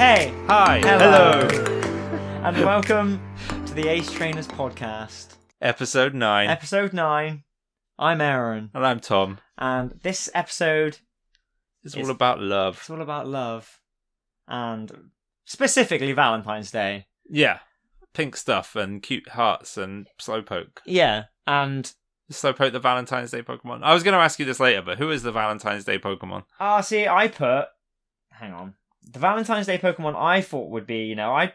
Hey! Hi! Hello! And welcome to the Ace Trainers podcast. Episode 9. Episode 9. I'm Aaron. And I'm Tom. And this episode It's all about love. It's all about love. And specifically Valentine's Day. Yeah. Pink stuff and cute hearts and Slowpoke. Yeah, and... Slowpoke, the Valentine's Day Pokemon. I was going to ask you this later, but who is the Valentine's Day Pokemon? See, hang on. The Valentine's Day Pokemon I thought would be, I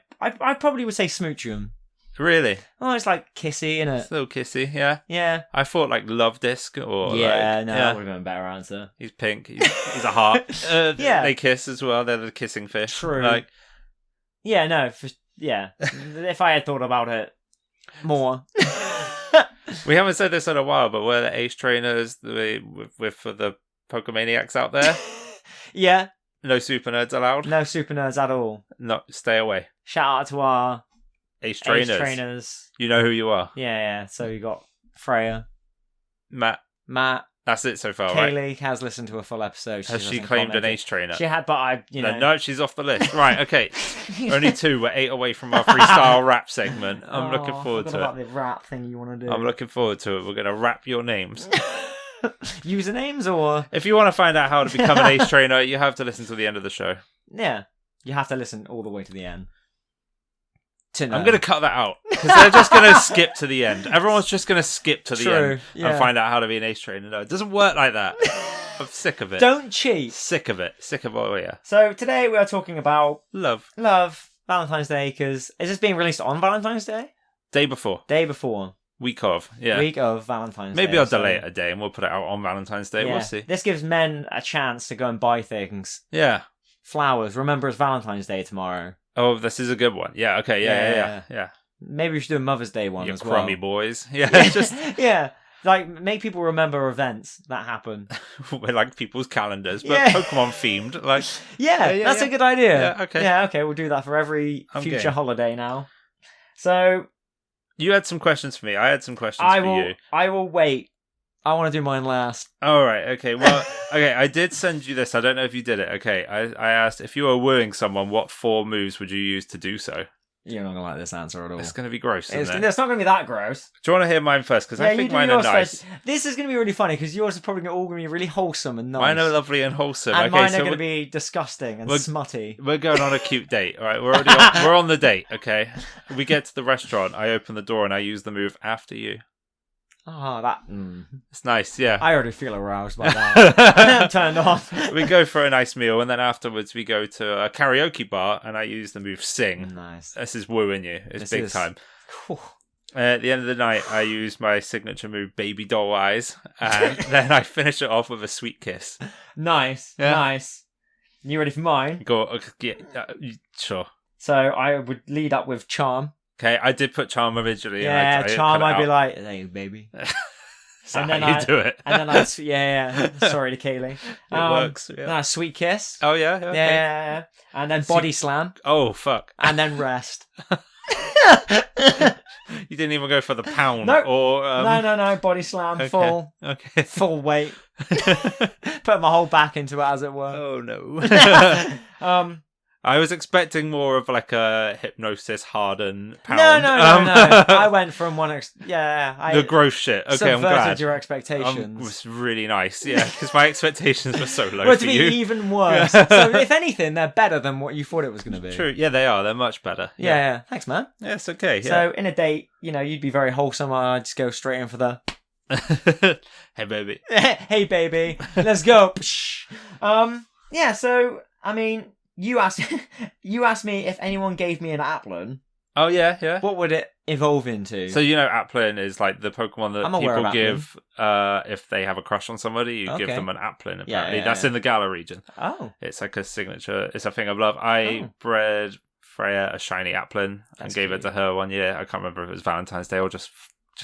probably would say Smoochum. Really? Oh, it's like kissy, innit? It's a little kissy, yeah. Yeah. I thought like Love Disc or that would have been a better answer. He's pink. He's a heart. Yeah. They kiss as well. They're the kissing fish. True. Yeah, no. If I had thought about it more. We haven't said this in a while, but we're the Ace Trainers with for the Pokemaniacs out there. Yeah. No super nerds allowed. No super nerds at all. No, stay away. Shout out to our Ace Trainers. You know who you are. Yeah. So you got Freya. Matt. That's it so far, right? Kaylee has listened to a full episode. Has she claimed an Ace Trainer? She had, but No, she's off the list. Right, okay. Only 2. We're 8 away from our freestyle rap segment. I'm looking forward to it. About the rap thing you want to do. I'm looking forward to it. We're going to rap your names. Usernames or... If you want to find out how to become an Ace Trainer, you have to listen to the end of the show. Yeah. You have to listen all the way to the end. I'm going to cut that out because they're just going to skip to the end. Everyone's just going to skip to the end and find out how to be an Ace Trainer. No, it doesn't work like that. I'm sick of it. Don't cheat. Sick of it. Oh, yeah. So today we are talking about love, Valentine's Day, because is this being released on Valentine's Day? Day before. Week of, yeah. Week of Valentine's Day. Maybe I'll delay it a day and we'll put it out on Valentine's Day. Yeah. We'll see. This gives men a chance to go and buy things. Yeah. Flowers. Remember, it's Valentine's Day tomorrow. Oh, this is a good one. Yeah, okay, yeah. Maybe we should do a Mother's Day one as well. You crummy boys. Yeah, just... yeah. Like, make people remember events that happen. We're like people's calendars, but Pokemon themed. Like, that's a good idea. Yeah, okay. Yeah, okay, we'll do that for every future holiday now. So... You had some questions for me. I had some questions for you. I will wait. I want to do mine last. All right. Okay. Well, okay. I did send you this. I don't know if you did it. Okay. I asked, if you were wooing someone, what 4 moves would you use to do so? You're not going to like this answer at all. It's going to be gross, isn't it? It's not going to be that gross. Do you want to hear mine first? Because I think mine are nice. First. This is going to be really funny because yours is probably all going to be really wholesome and nice. Mine are lovely and wholesome. And mine are going to be disgusting and smutty. We're going on a cute date. All right. We're on the date. Okay. We get to the restaurant. I open the door and I use the move after you. Oh, that... It's nice, yeah. I already feel aroused by that. I'm turned on. We go for a nice meal, and then afterwards we go to a karaoke bar, and I use the move sing. Nice. This is wooing you. It's big time. At the end of the night, I use my signature move, Baby Doll Eyes, and then I finish it off with a sweet kiss. Nice. Yeah. Nice. You ready for mine? Go. Yeah, sure. So I would lead up with Charm. Okay, I did put Charm originally. Yeah, Charm, I'd be like, hey, baby. So and then how you do it. And then I'd, sorry to Kaylee. It works, yeah. Then a sweet kiss. Oh, yeah? Okay. Yeah. And then body slam. Oh, fuck. And then rest. You didn't even go for the pound? Nope. Or, No, body slam, full. Okay. Full weight. Put my whole back into it, as it were. Oh, no. I was expecting more of like a hypnosis harden pound. No. I went from one... the gross shit. Okay, I'm glad. Subverted your expectations. It was really nice, yeah, because my expectations were so low well, for to you. be even worse. So if anything, they're better than what you thought it was going to be. True, yeah, they are. They're much better. Yeah. Thanks, man. Yeah, it's okay. Yeah. So in a date, you'd be very wholesome. I'd just go straight in for the... Hey, baby. Hey, baby. Let's go. Yeah, so, I mean... You asked me if anyone gave me an Applin. Oh, yeah. What would it evolve into? So, Applin is like the Pokemon that people give if they have a crush on somebody. You give them an Applin, apparently. That's in the Galar region. Oh. It's like a signature. It's a thing of love. I bred Freya a shiny Applin and gave it to her one year. I can't remember if it was Valentine's Day or just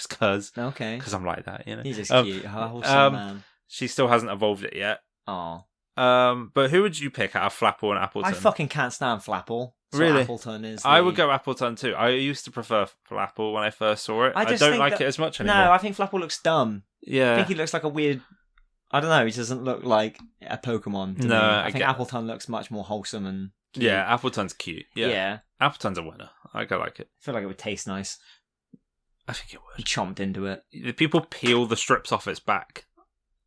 cause. Okay. Because I'm like that, He's just cute. Wholesome man. She still hasn't evolved it yet. Oh. But who would you pick out of Flapple and Appleton? I fucking can't stand Flapple. So really? Appleton is. I would go Appleton too. I used to prefer Flapple when I first saw it. I don't like it as much anymore. No, I think Flapple looks dumb. Yeah. I think he looks like a weird... I don't know, he doesn't look like a Pokemon to me. I think Appleton looks much more wholesome and cute. Yeah, Appletine's cute. Yeah. Appletine's a winner. I like it. I feel like it would taste nice. I think it would. You chomped into it. People peel the strips off its back.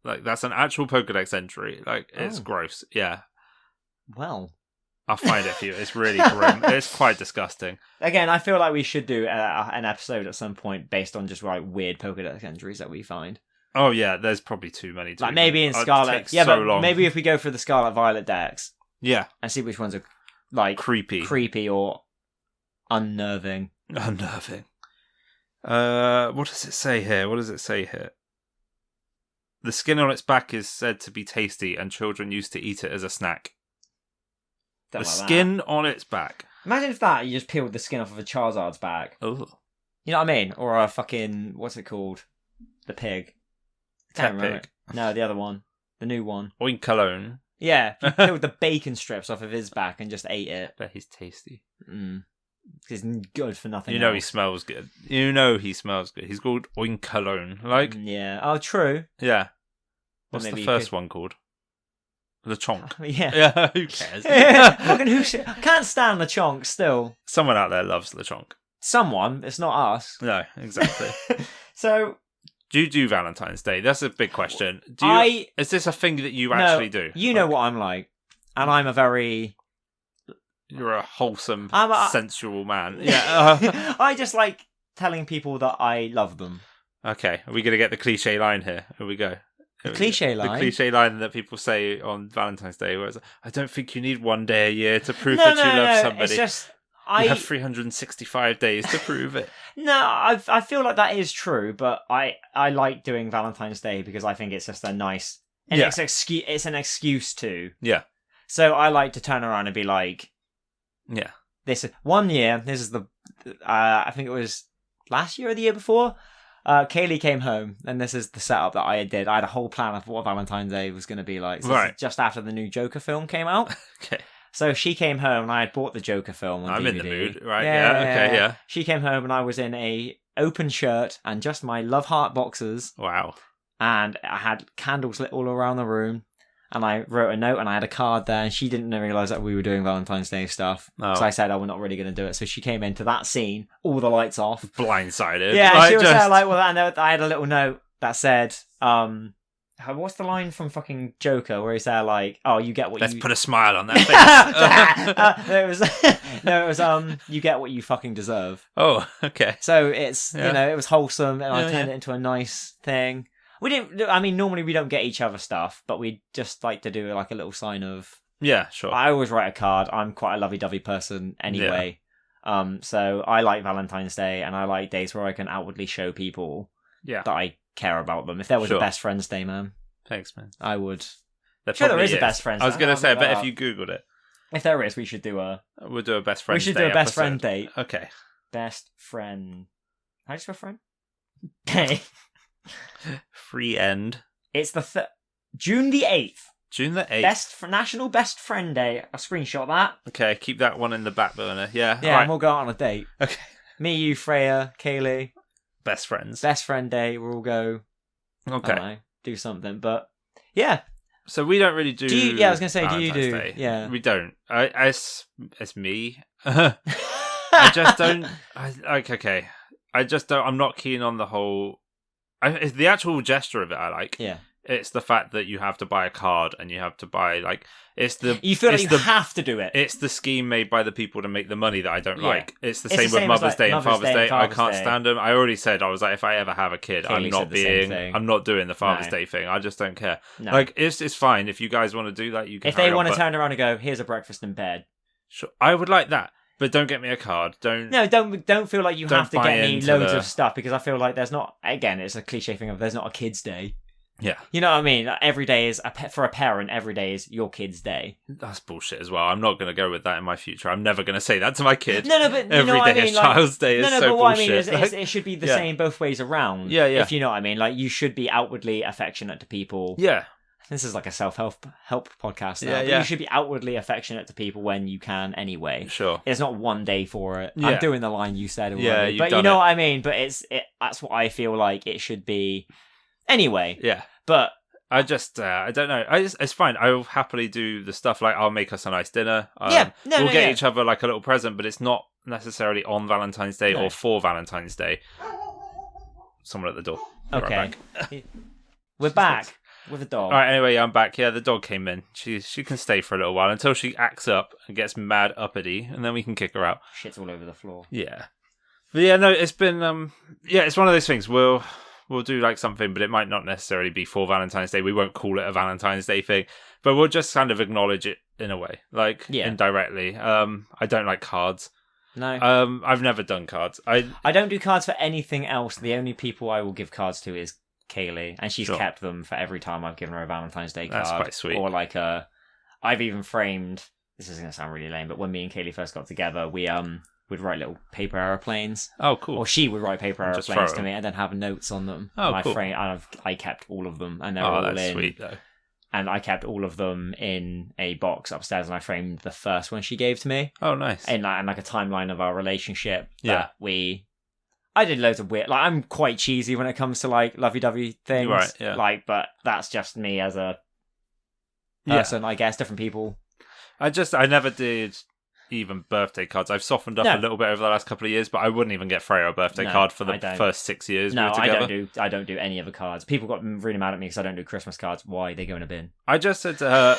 Like, that's an actual Pokedex entry. Like, it's gross. Yeah. Well, I'll find it for you. It's really grim. It's quite disgusting. Again, I feel like we should do an episode at some point based on just like weird Pokedex entries that we find. Oh yeah, there's probably too many. Like maybe in Scarlet. Yeah, but long. Maybe if we go for the Scarlet Violet decks. Yeah. And see which ones are like creepy or unnerving. Unnerving. What does it say here? The skin on its back is said to be tasty, and children used to eat it as a snack. The skin on its back. Imagine if you just peeled the skin off of a Charizard's back. Oh. You know what I mean? Or a fucking, what's it called? The pig. Can't remember it. No, the other one. The new one. Oinkologne. Yeah, if you peeled the bacon strips off of his back and just ate it. But he's tasty. He's good for nothing. He smells good. He's called Oinkologne. Like. Yeah. Oh, true. Yeah. What's the first one called? Lechonk. Yeah. Yeah, who cares? I can't stand Lechonk still. Someone out there loves Lechonk. Someone. It's not us. No, exactly. So. Do you do Valentine's Day? That's a big question. Is this a thing that you actually do? You know what I'm like. And I'm a very... You're a wholesome, sensual man. Yeah. I just like telling people that I love them. Okay. Are we going to get the cliche line here? Here we go. The cliche line that people say on Valentine's Day, where it's like, I don't think you need one day a year to prove that you love somebody. It's just you have 365 days to prove it. No, I feel like that is true, but I like doing Valentine's Day because I think it's just a nice... It's an excuse to. Yeah. So I like to turn around and be like... Yeah. This is the... I think it was last year or the year before... Kaylee came home, and this is the setup that I did. I had a whole plan of what Valentine's Day was going to be like. So this is just after the new Joker film came out. Okay. So she came home, and I had bought the Joker film on DVD. I'm in the mood, right? Yeah. She came home, and I was in a open shirt and just my Love Heart boxers. Wow. And I had candles lit all around the room. And I wrote a note and I had a card there, and she didn't realise that we were doing Valentine's Day stuff. Oh. So I said, we're not really going to do it. So she came into that scene, all the lights off. Blindsided. Yeah, she was there like, well, I had a little note that said, what's the line from fucking Joker where he's there like, oh, you get what Let's put a smile on that face. It was, you get what you fucking deserve. Oh, okay. So it's, it was wholesome, and I turned it into a nice thing. Normally we don't get each other stuff, but we just like to do like a little sign of... Yeah, sure. I always write a card. I'm quite a lovey-dovey person anyway. Yeah. So I like Valentine's Day, and I like days where I can outwardly show people that I care about them. If there was a Best Friends Day, man. Thanks, man. I would. There is a Best Friends Day. I was going to say, I bet if you Googled it. If there is, we should do We'll do a Best Friends Day. We should do a Best Friend date. Okay. Best Friend... How do you spell friend? Day. Free end. It's the June the 8th. June the 8th. National Best Friend Day. I'll screenshot that. Okay, keep that one in the back burner. Yeah. Yeah, and we'll go out on a date. Okay. Me, you, Freya, Kaylee. Best friends. Best Friend Day. We'll all go. Okay. I don't know, do something, but yeah. So we don't really do. I was gonna say, do you do? Day. Yeah. We don't. It's me. I just don't. Okay. I just don't. I'm not keen on the whole. It's the actual gesture of it I like. Yeah. It's the fact that you have to buy a card and you have to buy it's the... You feel like you have to do it. It's the scheme made by the people to make the money that I don't like. It's the same with Mother's Day and Father's Day. I can't stand them. I already said, I was like, if I ever have a kid, I'm not doing the Father's Day thing. I just don't care. No. Like, it's fine. If you guys want to do that, you can. If they want to turn around and go, here's a breakfast in bed. Sure. I would like that. But don't get me a card. Don't feel like you have to get me loads of stuff, because I feel like there's not. Again, it's a cliche thing of there's not a kid's day. Yeah, you know what I mean. Every day is for a parent. Every day is your kid's day. That's bullshit as well. I'm not going to go with that in my future. I'm never going to say that to my kid. No, but every day is Child's Day is so bullshit. But what I mean is, it should be the same both ways around. Yeah. If you know what I mean, like you should be outwardly affectionate to people. Yeah. This is like a self-help podcast now. Yeah. You should be outwardly affectionate to people when you can anyway. Sure. It's not one day for it. Yeah. I'm doing the line you said already. Yeah, but you know what I mean? But that's what I feel like it should be anyway. Yeah. But I don't know. It's fine. I'll happily do the stuff like I'll make us a nice dinner. We'll get each other like a little present, but it's not necessarily on Valentine's Day or for Valentine's Day. Someone at the door. Okay. Right back. We're back with a dog. All right, anyway, I'm back. Yeah, the dog came in. She can stay for a little while until she acts up and gets mad uppity, and then we can kick her out. Shit's all over the floor. Yeah. But yeah, no, it's been it's one of those things. We'll do like something, but it might not necessarily be for Valentine's Day. We won't call it a Valentine's Day thing, but we'll just kind of acknowledge it in a way, like indirectly. I don't like cards. No. I've never done cards. I don't do cards for anything else. The only people I will give cards to is Kaylee, and she's kept them for every time I've given her a Valentine's Day card. That's quite sweet. Or like I've even framed. This is going to sound really lame, but when me and Kaylee first got together, we would write little paper airplanes. Oh, cool. Or she would write paper airplanes to me and then have notes on them. Oh, and cool. I kept all of them, and they're all that's in. Sweet though. And I kept all of them in a box upstairs, and I framed the first one she gave to me. Oh, nice. And like a timeline of our relationship. I did loads of weird. Like, I'm quite cheesy when it comes to like lovey-dovey things. Right. Yeah. Like, but that's just me as a person. I guess different people. I never did even birthday cards. I've softened up a little bit over the last couple of years, but I wouldn't even get Freya a birthday card for the first 6 years we were together. I don't do any of the cards. People got really mad at me because I don't do Christmas cards. Why? They go in a bin. I just said to her,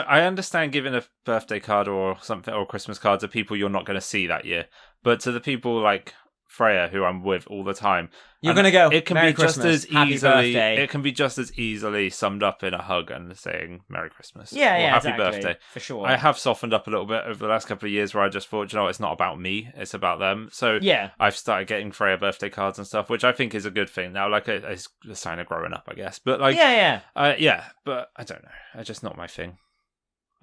I understand giving a birthday card or something or Christmas card to people you're not going to see that year, but to the people like Freya, who I'm with all the time, you're going to go. It can Merry be just Christmas, as Happy easily. Birthday. It can be just as easily summed up in a hug and saying Merry Christmas. Or Happy exactly, Birthday for sure. I have softened up a little bit over the last couple of years, where I just thought, it's not about me; it's about them. So I've started getting Freya birthday cards and stuff, which I think is a good thing now. Like it's a sign of growing up, I guess. But like, but I don't know. It's just not my thing.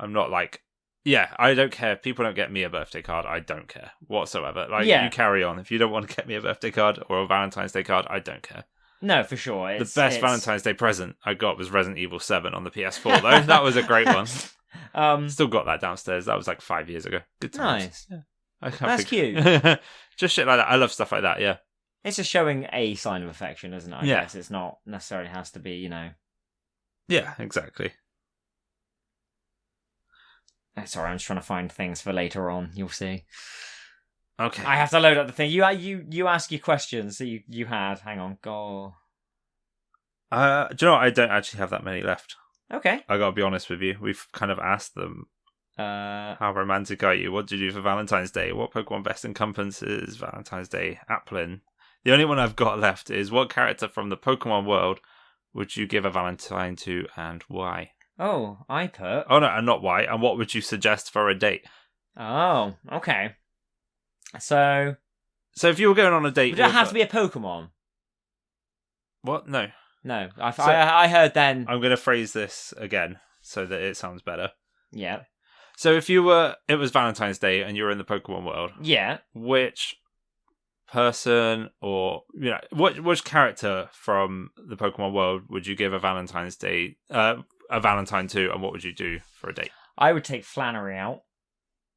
I'm not like. Yeah, I don't care. If people don't get me a birthday card, I don't care whatsoever. Like, you carry on. If you don't want to get me a birthday card or a Valentine's Day card, I don't care. No, for sure. The best Valentine's Day present I got was Resident Evil 7 on the PS4, though. That was a great one. Still got that downstairs. That was like 5 years ago. Good times. Nice. Yeah. That's cute. Just shit like that. I love stuff like that, yeah. It's just showing a sign of affection, isn't it? I guess it's not necessarily has to be, Yeah, exactly. Sorry, I'm just trying to find things for later on. You'll see. Okay. I have to load up the thing. You ask your questions that you had. Hang on. Go. Do you know what? I don't actually have that many left. Okay. I gotta be honest with you. We've kind of asked them, how romantic are you? What do you do for Valentine's Day? What Pokemon best encompasses Valentine's Day? Applin. The only one I've got left is, what character from the Pokemon world would you give a Valentine to, and why? Oh, I put... Oh, no, and not why. And what would you suggest for a date? Oh, okay. So if you were going on a date... Would it have to be a Pokemon? What? No. No. I heard then... I'm going to phrase this again so that it sounds better. Yeah. So if it was Valentine's Day and you were in the Pokemon world... Yeah. Which person or... which character from the Pokemon world would you give a Valentine's Day... a Valentine to, and what would you do for a date? I would take Flannery out.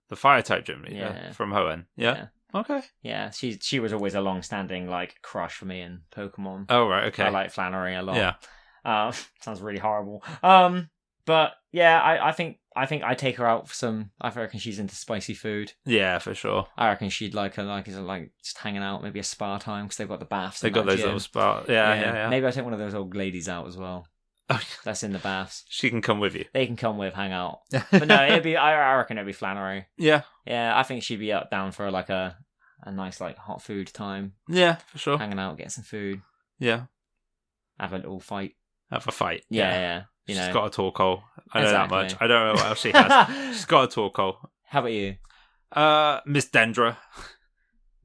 The fire type gym leader from Hoenn. Yeah? Okay. Yeah, she was always a long-standing crush for me in Pokemon. Oh right, okay. I like Flannery a lot. Yeah. Sounds really horrible. But yeah, I think I'd take her out for some. I reckon she's into spicy food. Yeah, for sure. I reckon she'd like just hanging out, maybe a spa time because they've got the baths. They've got those little spa. Yeah. Maybe I take one of those old ladies out as well. That's in the baths. She can come with you. They can come with, hang out. But no, it'd be. I reckon it'd be Flannery. Yeah. Yeah, I think she'd be down for a nice hot food time. Yeah, for sure. Hanging out, getting some food. Yeah. Have a little fight. Have a fight. Yeah. She's got a talk hole. I know that much. I don't know what else she has. She's got a talk hole. How about you? Miss Dendra.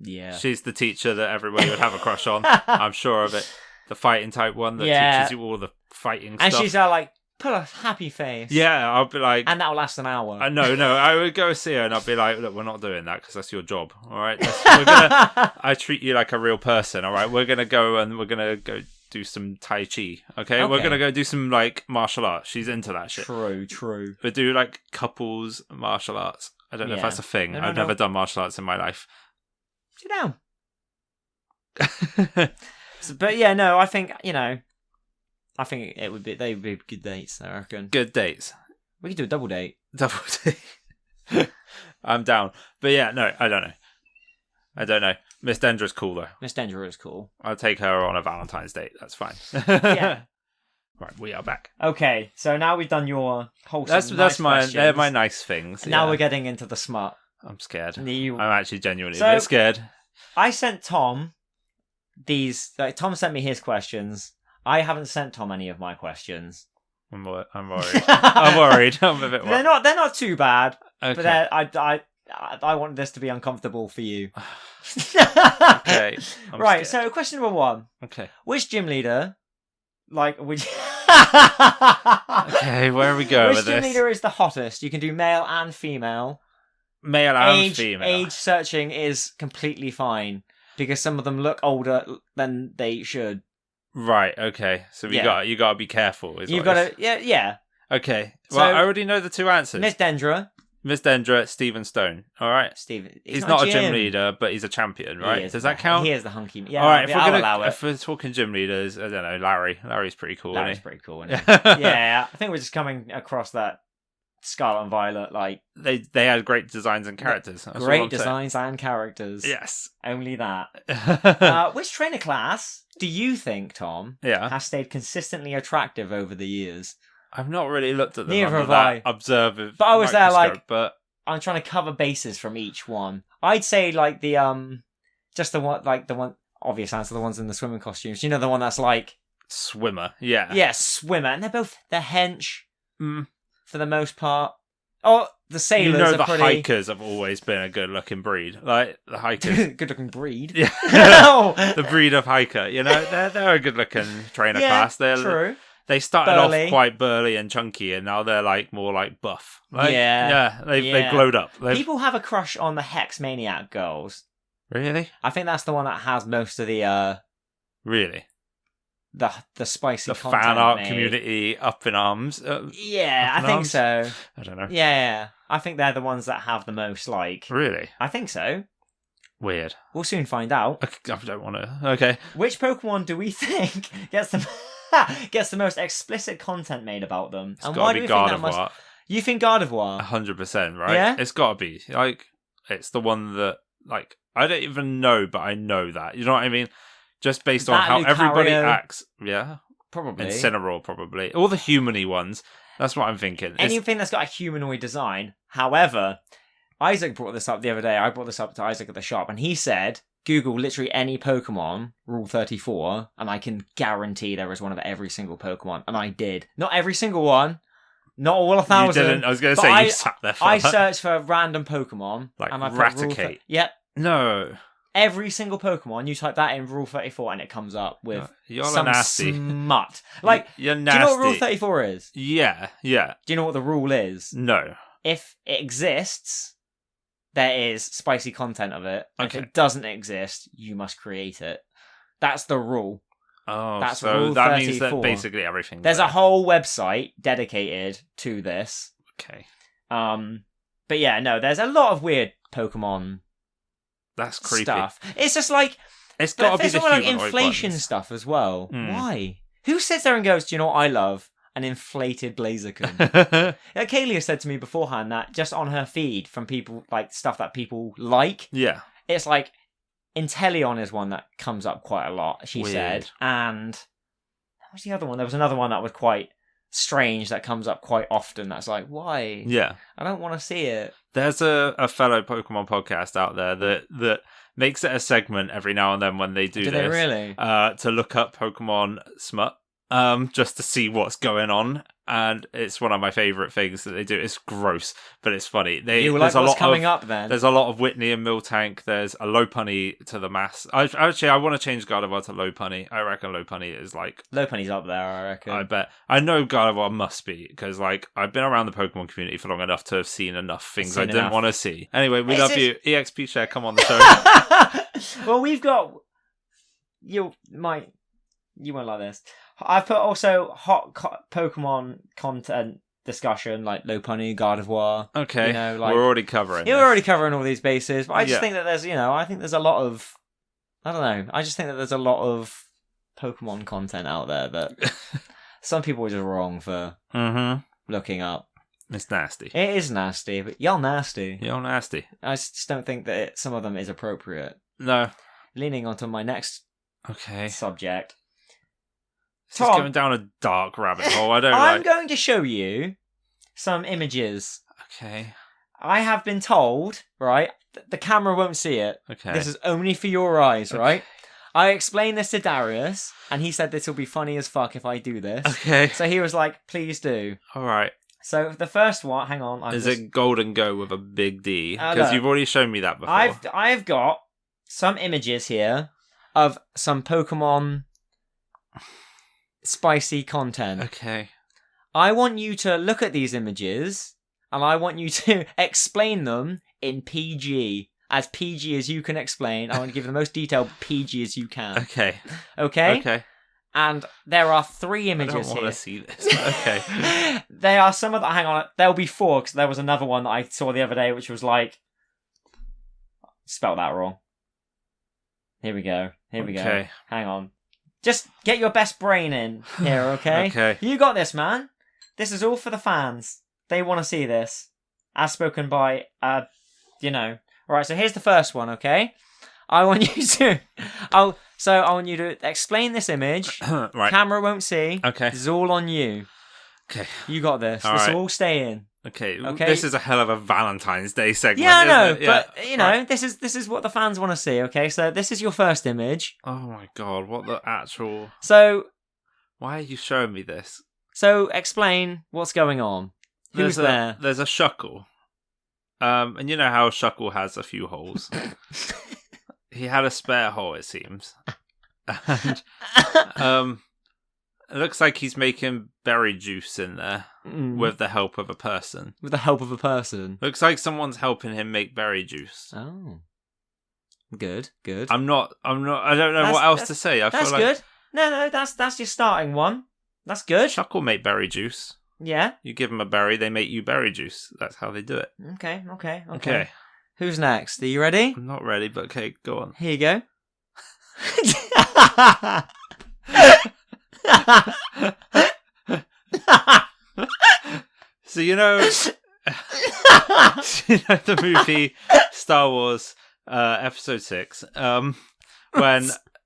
Yeah. She's the teacher that everybody would have a crush on. I'm sure of it. The fighting type one that teaches you all the fighting stuff. And she's put a happy face. Yeah, I'll be like... And that'll last an hour. No, I would go see her and I'll be like, look, we're not doing that because that's your job, all right? I treat you like a real person, all right? We're going to go do some Tai Chi, okay? We're going to go do some, martial arts. She's into that shit. True. We do, couples martial arts. I don't know if that's a thing. I've never done martial arts in my life. Sit down. But yeah, no, I think, I think they would be good dates, I reckon. Good dates. We could do a double date. Double date. I'm down. But yeah, no, I don't know. Miss Dendra's cool, though. Miss Dendra is cool. I'll take her on a Valentine's date. That's fine. Yeah. Right, we are back. Okay, so now we've done your wholesome they're my nice things. Now we're getting into the smut. I'm scared. I'm actually genuinely a bit scared. I sent Tom these. Tom sent me his questions. I haven't sent Tom any of my questions. I'm worried. I'm worried. I'm a bit worried. They're not too bad. Okay. But I want this to be uncomfortable for you. Okay. Right. Scared. So question number 1. Okay. Which gym leader? Would you... Okay, where are we going with this? Which gym leader is the hottest? You can do male and female. Male and female. Age searching is completely fine because some of them look older than they should. Right. Okay. So you got to be careful. You've got to. Yeah. Okay. Well, I already know the 2 answers. Miss Dendra, Stephen Stone. All right. Steven. He's not a gym leader, but he's a champion, right? Does that count? He is the hunky. Yeah. All right. If we're talking gym leaders, I don't know. Larry's pretty cool. Larry's pretty cool. Isn't he? Yeah. I think we're just coming across that Scarlet and Violet. They had great designs and characters. Great designs and characters. Yes. Only that. Which trainer class do you think, Tom? Yeah. Has stayed consistently attractive over the years? I've not really looked at them. Neither have I. Observative. But I was there but I'm trying to cover bases from each one. I'd say just the one obvious answer, the ones in the swimming costumes. You know, the one that's swimmer. Yeah. Yeah, swimmer. And they're hench for the most part. Oh, the sailors the hikers have always been a good looking breed. The hikers. Good looking breed? Yeah. The breed of hiker. They're a good looking trainer class. They're true. They started off quite burly and chunky, and now they're more buff. They've glowed up. People have a crush on the Hex Maniac girls. Really? I think that's the one that has most of the really the spicy the content fan art made. Community up in arms. I think so. I don't know. Yeah, I think they're the ones that have the most Really? I think so. Weird. We'll soon find out. I don't want to. Okay. Which Pokemon do we think gets the most explicit content made about them? It's got to be Gardevoir. You think Gardevoir? 100%, right? Yeah. It's got to be it's the one that I don't even know, but I know that. You know what I mean? Just based on how everybody acts. Yeah. Probably. Incineroar, probably. All the human-y ones. That's what I'm thinking. Anything that's got a humanoid design. However, Isaac brought this up the other day. I brought this up to Isaac at the shop, and he said, Google literally any Pokemon, Rule 34, and I can guarantee there is one of every single Pokemon. And I did. Not every single one. Not all 1,000. You didn't. I was going to say, you sat there for I searched for random Pokemon. And I Raticate. Yep. No. Every single Pokemon, you type that in Rule 34 and it comes up with some nasty smut. You're nasty. Do you know what Rule 34 is? Yeah. Do you know what the rule is? No. If it exists, there is spicy content of it. Okay. If it doesn't exist, you must create it. That's the rule. Oh, that's so Rule that 34. means that basically everything. There's a whole website dedicated to this. Okay. But yeah, no, there's a lot of weird Pokemon. That's creepy. Stuff. It's just it's got to be the humanoid inflation ones. stuff as well. Why? Who sits there and goes, do you know what I love? An inflated Blaziken. Kaylee said to me beforehand that just on her feed from people, stuff that people like. Yeah. It's Inteleon is one that comes up quite a lot, she said. And what was the other one? There was another one that was quite strange that comes up quite often. That's why? Yeah. I don't want to see it. There's a fellow Pokemon podcast out there that makes it a segment every now and then when they do this. They really? To look up Pokemon smut, just to see what's going on. And it's one of my favourite things that they do. It's gross, but it's funny. There's a lot coming up then. There's a lot of Whitney and Miltank. There's a Lopunny to the mass. I want to change Gardevoir to Lopunny. I reckon Lopunny is Lopunny's up there, I reckon. I bet. I know Gardevoir must be, because I've been around the Pokemon community for long enough to have seen enough things I didn't want to see. Anyway, we love you. EXP Share, come on the show. Well, we've got... You won't like this. I've put also hot Pokemon content discussion, Lopunny, Gardevoir. Okay, we're already covering. We're already covering all these bases, but I just think that there's, I think there's a lot of, I don't know. I just think that there's a lot of Pokemon content out there some people are just wrong for looking up. It's nasty. It is nasty, but y'all nasty. Y'all nasty. I just don't think that some of them is appropriate. No. Leaning onto my next subject. This is going down a dark rabbit hole. I'm going to show you some images. Okay. I have been told, right, the camera won't see it. Okay. This is only for your eyes, right? I explained this to Darius, and he said this will be funny as fuck if I do this. Okay. So he was like, please do. All right. So the first one, hang on. Is it Golden Go with a big D? Because you've already shown me that before. I've got some images here of some Pokemon spicy content. Okay. I want you to look at these images, and I want you to explain them in PG. As PG as you can explain. I want to give the most detailed PG as you can. Okay. Okay? Okay. And there are 3 images here. I don't want to see this. Okay. There are some of the... Hang on. There'll be 4, because there was another one that I saw the other day, which was like... Spelt that wrong. Here we go. Okay. Hang on. Just get your best brain in here, okay? Okay. You got this, man. This is all for the fans. They want to see this. As spoken by, Alright, so here's the first one, okay? I want you to... I want you to explain this image. Right. Camera won't see. Okay. This is all on you. Okay. You got this. This will all stay in. Okay. This is a hell of a Valentine's Day segment. Yeah, I know, but this is what the fans want to see. Okay, so this is your first image. Oh my god, what the actual? So, why are you showing me this? So explain what's going on. Who's there? There's a Shuckle, and you know how Shuckle has a few holes. He had a spare hole, it seems, and it looks like he's making berry juice in there with the help of a person. With the help of a person? Looks like someone's helping him make berry juice. Oh. Good. I don't know what else to say. I that's feel like... good. No, that's your starting one. That's good. Shuckle make berry juice. Yeah. You give them a berry, they make you berry juice. That's how they do it. Okay. Who's next? Are you ready? I'm not ready, but okay, go on. Here you go. So you know the movie Star Wars Episode 6, when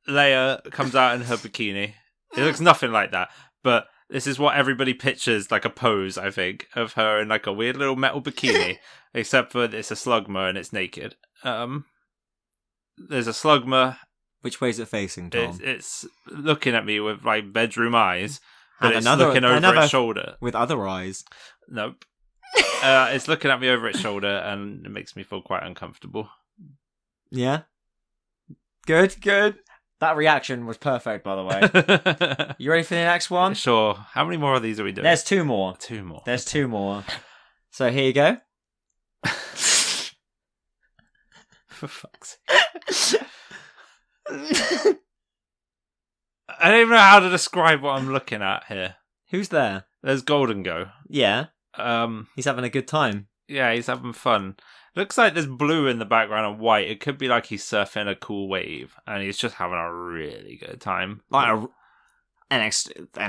Leia comes out in her bikini. It looks nothing like that, but this is what everybody pictures, like a pose, I think, of her in like a weird little metal bikini, except for it's a Slugma and it's naked. There's a Slugma. Which way is it facing, Tom? It's looking at me with like bedroom eyes, but it's looking over its shoulder. With other eyes? Nope. It's looking at me over its shoulder and it makes me feel quite uncomfortable. Yeah? Good. That reaction was perfect, by the way. You ready for the next one? Sure. How many more of these are we doing? There's 2 more. There's 2 more. So here you go. For fuck's sake. I don't even know how to describe what I'm looking at here. Who's there? There's Golden Go. Yeah. He's having a good time. Yeah, he's having fun. Looks like there's blue in the background and white. It could be like he's surfing a cool wave and he's just having a really good time. Like an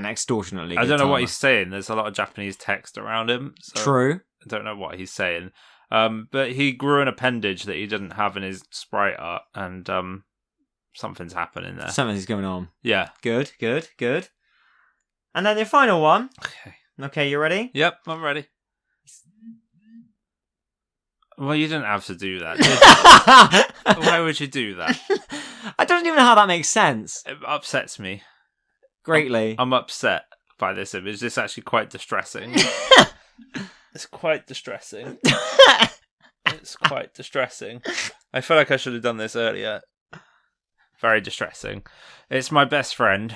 extortionately good I don't know time. what he's saying. There's a lot of Japanese text around him. So True. I don't know what he's saying. But he grew an appendage that he didn't have in his sprite art and something's happening there. Something's going on. Yeah. Good. And then the final one. Okay, you ready? Yep, I'm ready. Well, you didn't have to do that, did you? Why would you do that? I don't even know how that makes sense. It upsets me. Greatly. I'm upset by this image. It's actually quite distressing. It's quite distressing. It's quite distressing. I feel like I should have done this earlier. Very distressing. It's my best friend.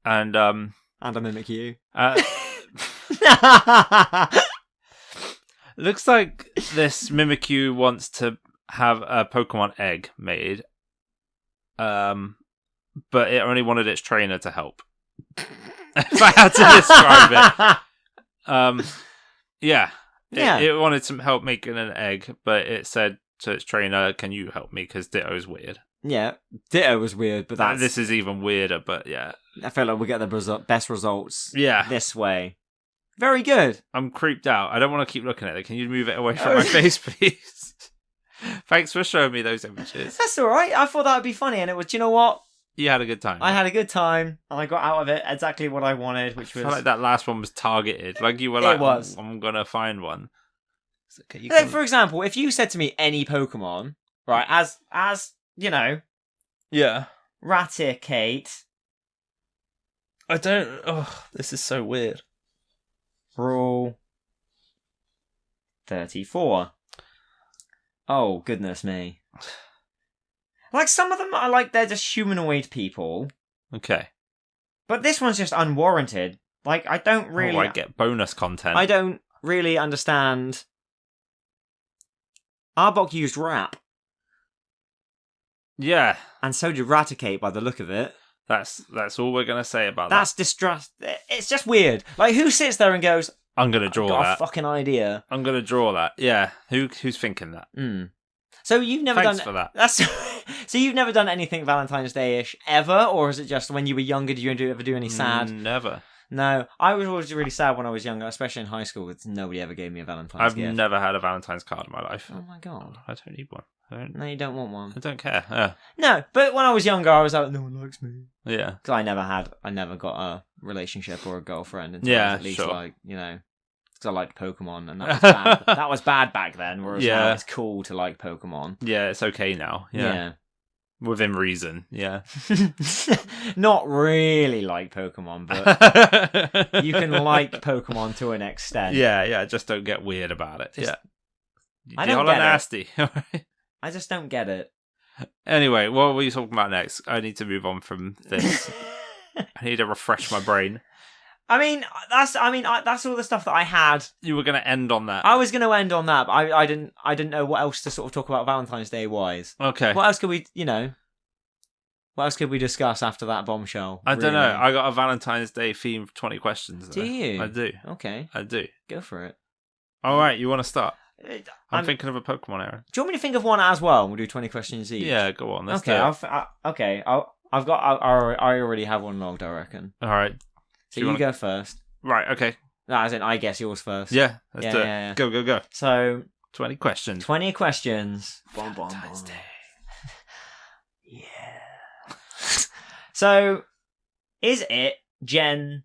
And I mimic you. Looks like this Mimikyu wants to have a Pokemon egg made. But it only wanted its trainer to help. If I had to describe it. Yeah. It wanted some help making an egg, but it said to its trainer, "Can you help me? Because Ditto's weird." Yeah, Ditto was weird, but this is even weirder, but yeah. I feel like we get the best results this way. Very good. I'm creeped out. I don't want to keep looking at it. Can you move it away from my face, please? Thanks for showing me those images. That's all right. I thought that would be funny, and it was. Do you know what? You had a good time. I had a good time, and I got out of it exactly what I wanted, which was. I feel like that last one was targeted. Like you were like, I'm gonna find one. Okay, for example, if you said to me any Pokemon, right, as you know, Raticate. I don't. Oh, this is so weird. Rule 34. Oh, goodness me. Like, some of them are like, they're just humanoid people. Okay. But this one's just unwarranted. Like, I don't really... I get bonus content. I don't really understand. Arbok used Rap. Yeah. And so did Raticate, by the look of it. That's all we're going to say about That's distrust. It's just weird. Like, who sits there and goes, I'm going to draw got that. A fucking idea. I'm going to draw that. Yeah. Who's thinking that? So you've never Thanks for that. So you've never done anything Valentine's Day-ish ever? Or is it just when you were younger, did you ever do any sad? Never. No. I was always really sad when I was younger, especially in high school, because nobody ever gave me a Valentine's gift. I've never had a Valentine's card in my life. Oh my God. I don't need one. No, you don't want one. I don't care. No, but when I was younger, I was like, no one likes me. Yeah. Because I never got a relationship or a girlfriend until I was at least like, because I liked Pokemon, and that was bad. That was bad back then, whereas now it's cool to like Pokemon. Yeah, it's okay now. Yeah. Within reason, yeah. Not really like Pokemon, but you can like Pokemon to an extent. Yeah, just don't get weird about it. I don't get nasty. I just don't get it. Anyway, what were you talking about next? I need to move on from this. I need to refresh my brain. That's all the stuff that I had. You were going to end on that. I was going to end on that, but I didn't know what else to sort of talk about Valentine's Day wise. Okay. What else could we, what else could we discuss after that bombshell? I don't know. I got a Valentine's Day themed 20 questions. Do you? I do. Okay. I do. Go for it. All right, you want to start? I'm thinking of a Pokemon, Aaron. Do you want me to think of one as well? We'll do 20 questions each. Yeah, go on. Let's do it. I already have one logged, I reckon. All right. So you go first. Right, okay. No, as in, I guess yours first. Yeah, let's do it. Yeah. Go. So... 20 questions. 20 questions. Valentine's Day. Yeah. So, is it an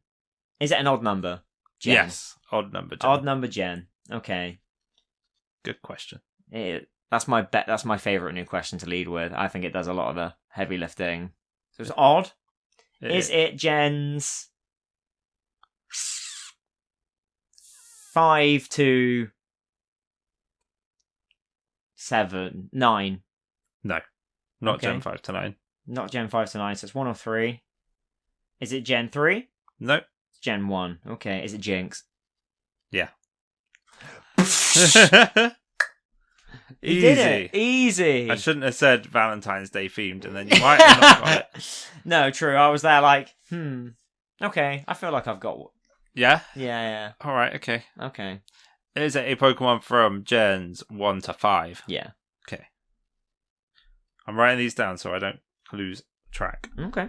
odd number? Gen? Yes, odd number Gen. Odd number Gen. Okay. Good question. That's my favourite new question to lead with. I think it does a lot of the heavy lifting. So it's odd. Is it Gens 5 to 7, 9? No, not Gen 5 to 9. Not Gen 5 to 9, so it's 1 or 3. Is it Gen 3? No. It's Gen 1. Okay, is it Jinx? Yeah. You did it. Easy. I shouldn't have said Valentine's Day themed, and then you might have not got it. No, true. I was there like, okay, I feel like I've got... Yeah? Yeah. All right, okay. Okay. Is it a Pokemon from Gens 1 to 5? Yeah. Okay. I'm writing these down so I don't lose track. Okay.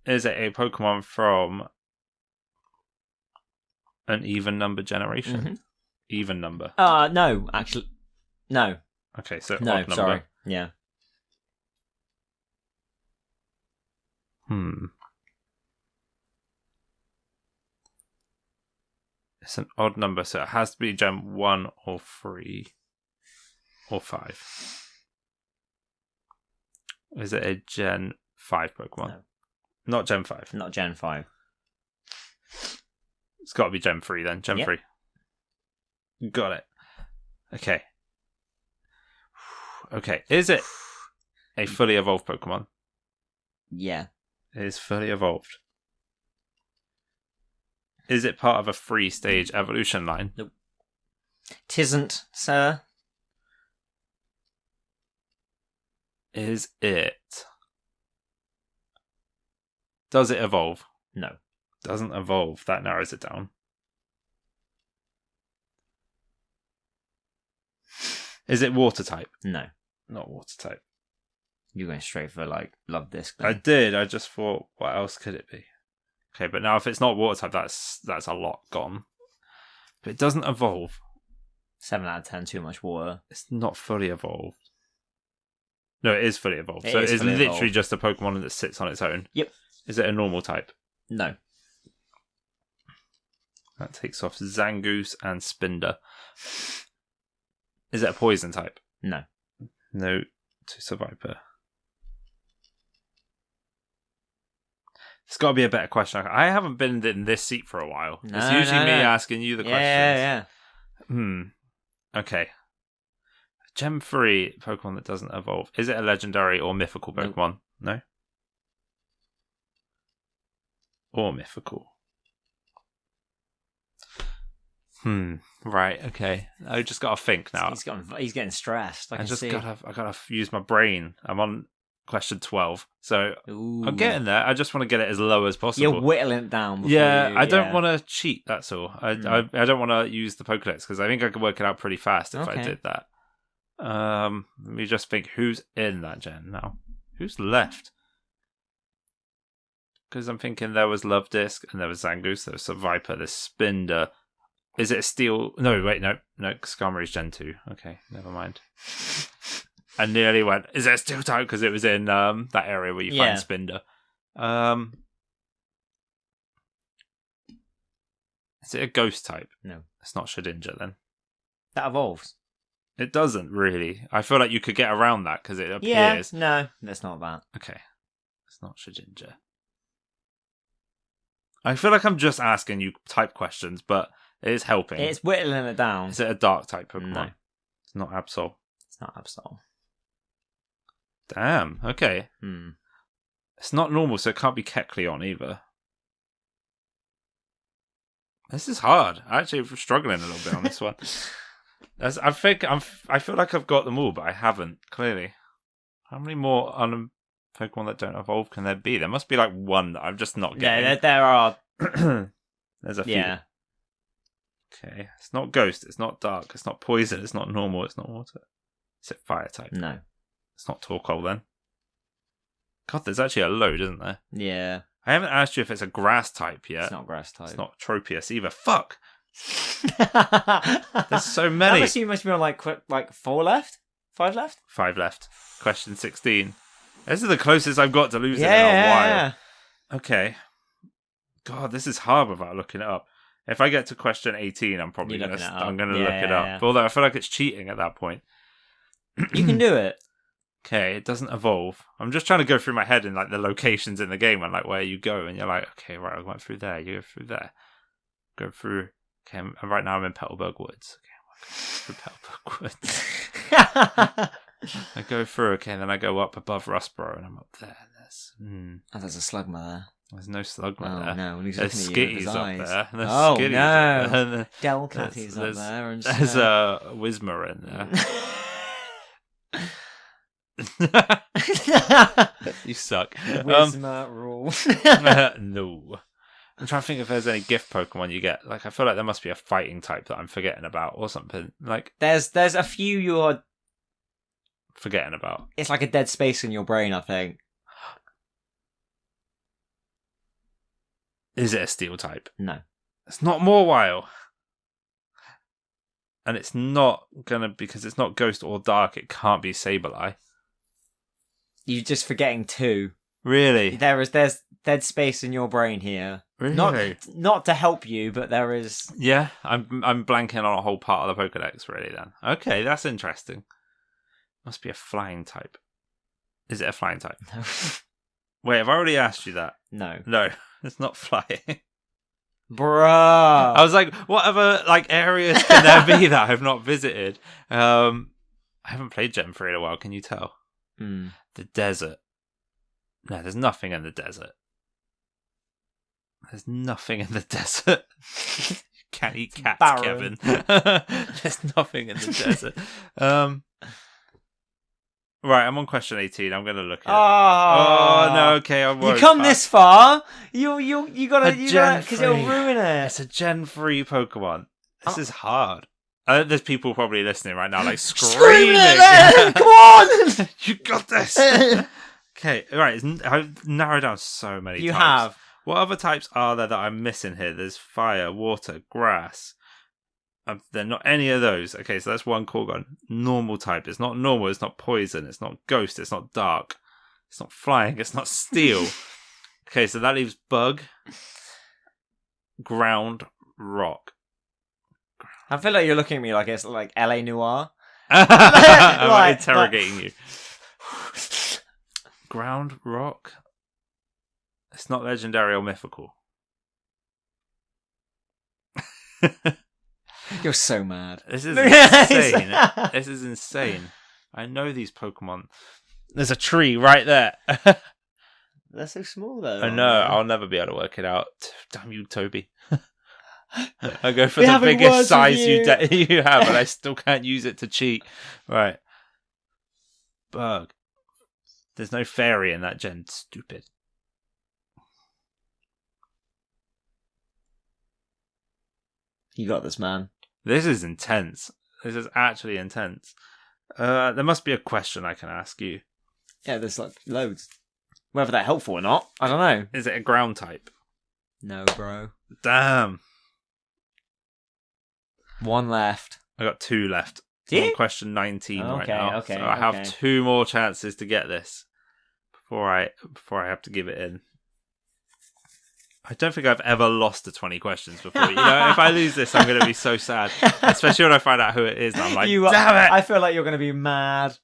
Is it a Pokemon from an even number generation? Mm-hmm. Even number? No, actually. No. Okay, so no, odd number. Sorry. Yeah. It's an odd number, so it has to be Gen 1 or 3 or 5. Is it a Gen 5 Pokemon? No. Not Gen 5. Not Gen 5. It's got to be Gen 3 then. Gen 3. Got it. Okay. Okay. Is it a fully evolved Pokemon? Yeah. It is fully evolved. Is it part of a 3-stage evolution line? Nope. Tisn't, sir. Is it... Does it evolve? No. Doesn't evolve. That narrows it down. Is it water type? No. Not water type. You're going straight for, like, Love Disc then. I did. I just thought, what else could it be? Okay, but now if it's not water type, that's a lot gone. But it doesn't evolve. 7 out of 10, too much water. It's not fully evolved. No, it is fully evolved. So it's literally just a Pokemon that sits on its own. Yep. Is it a normal type? No. That takes off Zangoose and Spinder. Is it a poison type? No. No to Survivor. It's got to be a better question. I haven't been in this seat for a while. No, it's usually me asking you the questions. Yeah. Okay. Gem 3 Pokemon that doesn't evolve. Is it a legendary or mythical Pokemon? No? Or mythical. Right, okay. I just gotta think now. He's getting stressed. I gotta use my brain. I'm on question 12. So I'm getting there. I just want to get it as low as possible. You're whittling it down. I don't want to cheat, that's all. I don't want to use the Pokedex because I think I could work it out pretty fast if I did that. Let me just think who's in that gen now. Who's left? Because I'm thinking there was Love Disc and there was Zangoose, there was Viper, there's Spinder. Is it a steel? No, wait, no. Skarmory's Gen 2. Okay, never mind. I nearly went, is it a steel type? Because it was in that area where you find Spinder. Is it a ghost type? No. It's not Shedinja then. That evolves. It doesn't really. I feel like you could get around that because it appears. Yeah, no, that's not that. Okay. It's not Shedinja. I feel like I'm just asking you type questions, but it is helping. It's whittling it down. Is it a dark type Pokemon? No. It's not Absol. It's not Absol. Damn, okay. It's not normal, so it can't be Kecleon either. This is hard. I actually am struggling a little bit on this one. I feel like I've got them all, but I haven't, clearly. How many more Pokemon that don't evolve can there be? There must be like one that I'm just not getting. Yeah, there are. There's a few. Yeah. Okay. It's not Ghost, it's not Dark, it's not Poison, it's not Normal, it's not Water. Is it Fire type? No. It's not Torkoal then. God, there's actually a load, isn't there? Yeah. I haven't asked you if it's a Grass type yet. It's not Grass type. It's not Tropius either. Fuck! There's so many. You must be on like 4 left? 5 left? 5 left. Question 16. This is the closest I've got to losing in a while. Yeah. Okay. God, this is hard without looking it up. If I get to question 18, I'm probably going to look it up. Although I feel like it's cheating at that point. You can do it. Okay, it doesn't evolve. I'm just trying to go through my head in like the locations in the game and like where you go, and you're like, okay, right, I went through there. You go through there. Go through. Okay, right now I'm in Petalburg Woods. Okay, I'm through Petalburg Woods. I go through. Okay, and then I go up above Rustboro, and I'm up there. There's a Slugma there. There's no Slugma there. No, there's Skitties up there. There's Skitties no. Delcatties up there. And there's a Whismur in there. You suck. Whismur rule. No. I'm trying to think if there's any gift Pokemon you get. Like, I feel like there must be a fighting type that I'm forgetting about or something. Like, there's a few you're forgetting about. It's like a dead space in your brain, I think. Is it a steel type? No. It's not Mawile. And it's not gonna, because it's not Ghost or Dark, it can't be Sableye. You're just forgetting 2. Really? There's dead space in your brain here. Really? Not to help you, but there is. Yeah, I'm blanking on a whole part of the Pokedex really then. Okay, that's interesting. Must be a flying type. Is it a flying type? No. Wait, have I already asked you that? No. No, it's not flying. Bruh. I was like, what other like areas can there be that I've not visited? I haven't played Gen 3 in a while, can you tell? The desert. No, there's nothing in the desert. There's nothing in the desert. You can't eat cats, barren. Kevin. There's nothing in the desert. Right, I'm on question 18. I'm going to look at it. Oh, no, okay, I won't. You come this far, you gotta, because it'll ruin it. It's a Gen 3 Pokemon. This is hard. There's people probably listening right now, like screaming. Come on! You got this! Okay, right, I've narrowed down so many types. You have. What other types are there that I'm missing here? There's fire, water, grass. They're not any of those. Okay, so that's one call gone. Normal type. It's not normal. It's not poison. It's not ghost. It's not dark. It's not flying. It's not steel. Okay, so that leaves bug, ground, rock. I feel like you're looking at me like it's like LA Noire. I'm interrogating you. Ground, rock. It's not legendary or mythical. You're so mad. This is insane. This is insane. I know these Pokemon. There's a tree right there. They're so small, though. I know. I'll never be able to work it out. Damn you, Toby. I go for the biggest size you have, and I still can't use it to cheat. Right. Bug. There's no fairy in that gen. Stupid. You got this, man. This is intense. This is actually intense. There must be a question I can ask you. Yeah, there's like loads. Whether they're helpful or not, I don't know. Is it a ground type? No, bro. Damn. One left. I got two left. Do you? I'm on question 19 right now. Okay, so I have two more chances to get this before I have to give it in. I don't think I've ever lost to 20 questions before. You know, if I lose this, I'm going to be so sad. Especially when I find out who it is. And I'm like, damn it! I feel like you're going to be mad.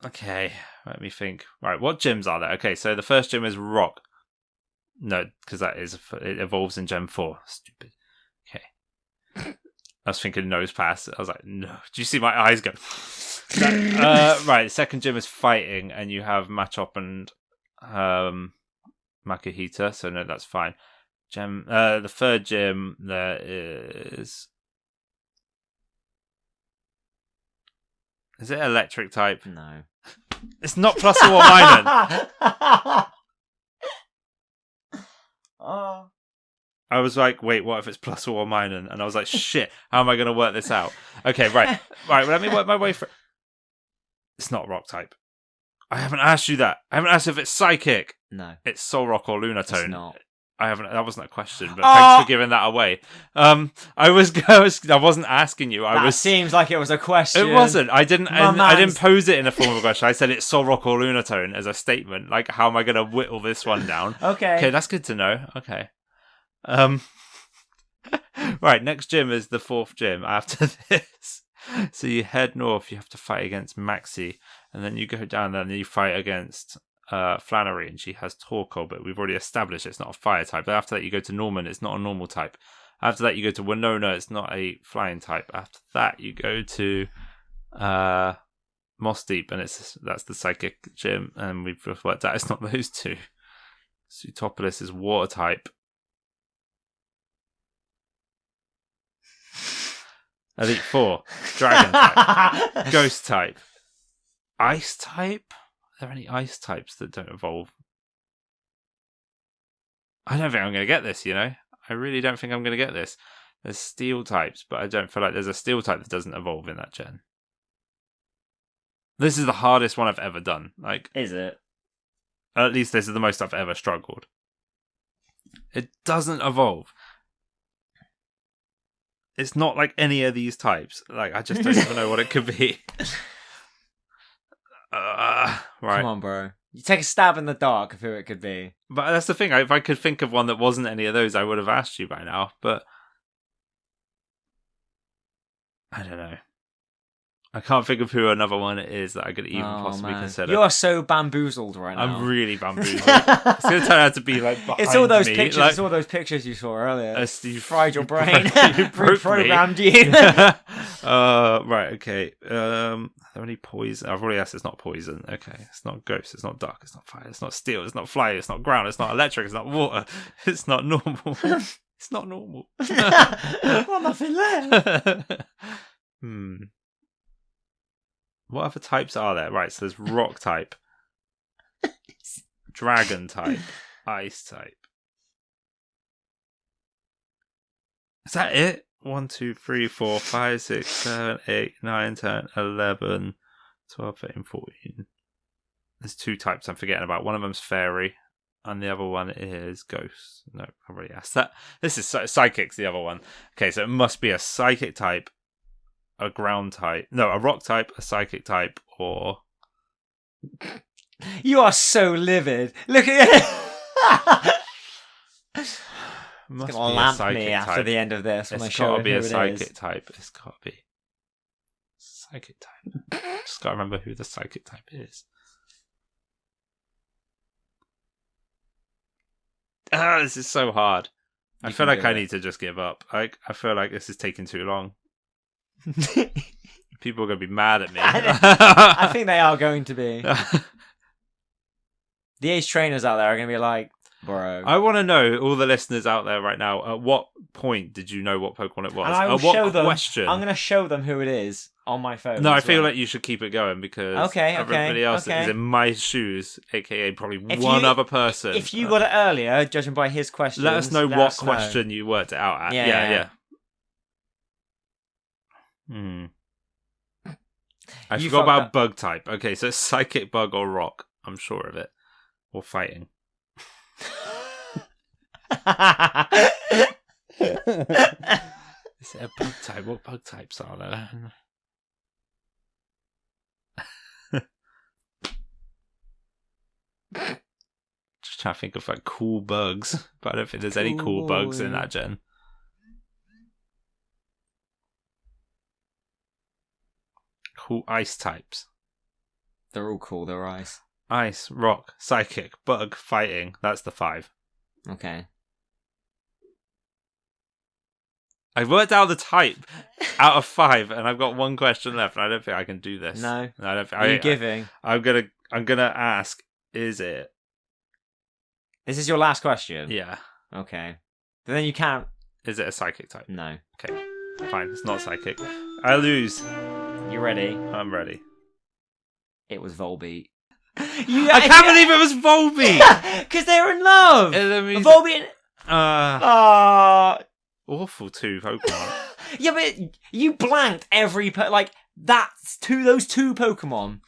Okay, let me think. Right, what gyms are there? Okay, so the first gym is Rock. No, because it evolves in Gen 4. Stupid. Okay. I was thinking Nose Pass. I was like, no. Do you see my eyes go? Right, second gym is Fighting, and you have Machop and Makihita, so no, that's fine. The third gym there is it electric type? No. It's not plus or minus. Oh. I was like, wait, what if it's plus or minus? And I was like, shit, how am I going to work this out? Okay, right, let me work my way through. It's not rock type. I haven't asked you that. I haven't asked if it's psychic. No. It's Soul Rock or Lunatone. It's not. That wasn't a question, but thanks for giving that away. I wasn't asking you. Seems like it was a question. It wasn't. I didn't pose it in the form of a question. I said it's Soul Rock or Lunatone as a statement. Like, how am I going to whittle this one down? Okay, that's good to know. Okay. Right, next gym is the fourth gym after this. So you head north, you have to fight against Maxie, and then you go down there and you fight against Flannery, and she has Torkoal, but we've already established it's not a fire type. But after that you go to Norman, it's not a normal type. After that you go to Winona, it's not a flying type. After that you go to Moss Deep, and that's the psychic gym, and we've worked out it's not those two. Sutopolis is water type. Elite Four, Dragon type, Ghost type, Ice type. Are there any ice types that don't evolve? I don't think I'm going to get this, you know? I really don't think I'm going to get this. There's Steel types, but I don't feel like there's a Steel type that doesn't evolve in that gen. This is the hardest one I've ever done. Like, is it? At least this is the most I've ever struggled. It doesn't evolve. It's not like any of these types. Like, I just don't even know what it could be. Right. Come on, bro. You take a stab in the dark of who it could be. But that's the thing. If I could think of one that wasn't any of those, I would have asked you by now. But I don't know. I can't think of who another one it is that I could even possibly consider. You are so bamboozled right now. I'm really bamboozled. It's going to turn out to be like behind it's all those me. pictures. Like, it's all those pictures you saw earlier. You fried your brain. You Reprogrammed you. Right. Okay. Are there any poison? I've already asked. It's not poison. Okay. It's not ghost. It's not dark. It's not fire. It's not steel. It's not fire. It's not ground. It's not electric. It's not water. It's not normal. It's not normal. Well, nothing left. What other types are there? Right, so there's rock type, dragon type, ice type. Is that it? 1, 2, 3, 4, 5, 6, 7, 8, 9, 10, 11, 12, 13, 14. There's two types I'm forgetting about. One of them's fairy. And the other one is ghosts. No, I've already asked that. This is psychics, the other one. Okay, so it must be a psychic type, a ground type. No, a rock type, a psychic type, or... You are so livid. Look at it. Must be a psychic me type. After the end of this. It's got to be a psychic type. It's got to be psychic type. Just got to remember who the psychic type is. This is so hard. I feel like I need to just give up. I feel like this is taking too long. People are going to be mad at me. I think they are going to be. The Ace trainers out there are going to be like, bro. I want to know, all the listeners out there right now, at what point did you know what Pokemon it was? And I will show them. I'm going to show them who it is on my phone. No, I feel like you should keep it going because everybody else is in my shoes, aka probably one other person. If you got it earlier, judging by his questions, let us know what question you worked it out at. Yeah. I forgot about bug type. Okay, so psychic, bug, or rock. I'm sure of it. Or fighting. Is it a bug type? What bug types are there? Just trying to think of like cool bugs, but I don't think there's any cool bugs in that gen. Cool ice types. They're all cool, they're ice. Ice, rock, psychic, bug, fighting. That's the 5. Okay. I've worked out the type out of 5, and I've got one question left, and I don't think I can do this. No. I don't think, Are you giving? I'm gonna ask, is it? This is your last question? Yeah. Okay. But then you can't... Is it a psychic type? No. Okay. Fine, it's not psychic. I lose. You ready? I'm ready. It was Volbeat. I can't believe it was Volbeat! Because they were in love! Volbeat and... Awful 2 Pokemon. Yeah, but you blanked every... those 2 Pokemon.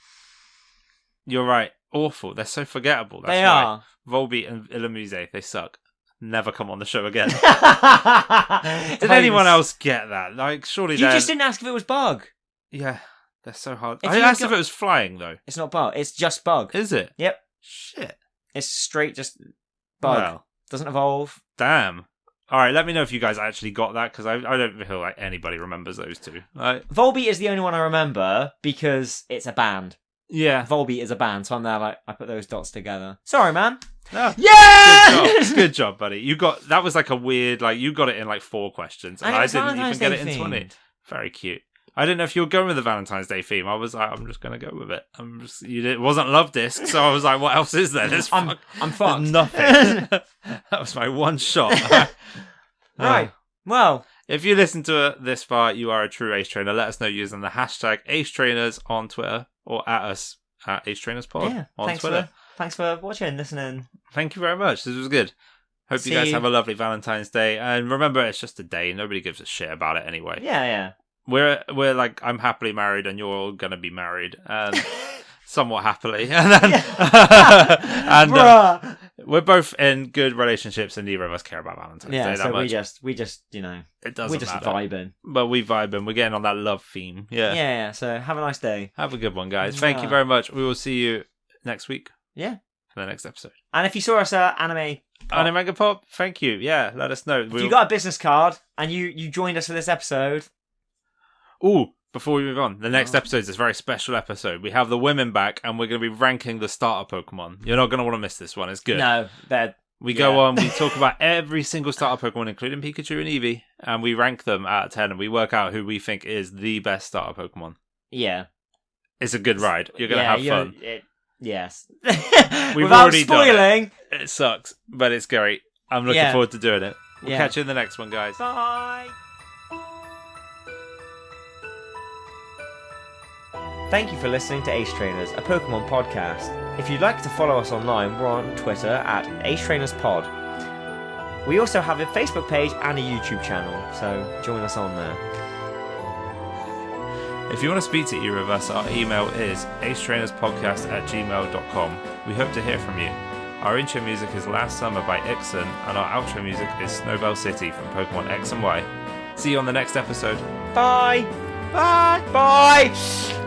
You're right. Awful. They're so forgettable. That's they are. Volbeat and Illumise, they suck. Never come on the show again. Did anyone else get that? Like, surely you just didn't ask if it was Bug. Yeah, they're so hard. I asked if it was flying, though. It's not Bug. It's just Bug. Is it? Yep. Shit. It's straight just Bug. Well, doesn't evolve. Damn. All right, let me know if you guys actually got that, because I don't feel like anybody remembers those 2. Volbeat is the only one I remember because it's a band. Yeah. Volbeat is a band, so I'm there like, I put those dots together. Sorry, man. Oh, yeah! Good job, buddy. That was like a weird, you got it in like 4 questions, and I didn't even get it in 20. Very cute. I didn't know if you were going with the Valentine's Day theme. I was like, I'm just going to go with it. It wasn't Love Disc, so I was like, what else is there? I'm fucked. Nothing. That was my one shot. Right. Well, if you listen to this far, you are a true Ace Trainer. Let us know using the hashtag Ace Trainers on Twitter, or at us at Ace Trainers Pod on Twitter. Thanks for watching, listening. Thank you very much. This was good. Hope you guys have a lovely Valentine's Day. And remember, it's just a day. Nobody gives a shit about it anyway. Yeah. We're like, I'm happily married and you're all going to be married. Somewhat happily. And we're both in good relationships and neither of us care about Valentine's Day that much. we just, it doesn't we're just matter. Vibing. But we vibing. We're getting on that love theme. Yeah. So have a nice day. Have a good one, guys. Thank you very much. We will see you next week. Yeah. For the next episode. And if you saw us at Anime Pop, thank you. Yeah, let us know. If you got a business card and you joined us for this episode. Ooh, before we move on, the next episode is a very special episode. We have the women back and we're going to be ranking the starter Pokemon. You're not going to want to miss this one. It's good. No, go on, we talk about every single starter Pokemon, including Pikachu and Eevee, and we rank them out of 10 and we work out who we think is the best starter Pokemon. Yeah. It's a good ride. You're going to have fun. Yes. We've Without already spoiling. Done it sucks, but it's great. I'm looking forward to doing it. We'll catch you in the next one, guys. Bye. Thank you for listening to Ace Trainers, a Pokemon podcast. If you'd like to follow us online, we're on Twitter at Ace Trainers Pod. We also have a Facebook page and a YouTube channel, so join us on there. If you want to speak to either of us, our email is acetrainerspodcast@gmail.com. We hope to hear from you. Our intro music is Last Summer by Ixon, and our outro music is Snowbell City from Pokemon X and Y. See you on the next episode. Bye! Bye! Bye!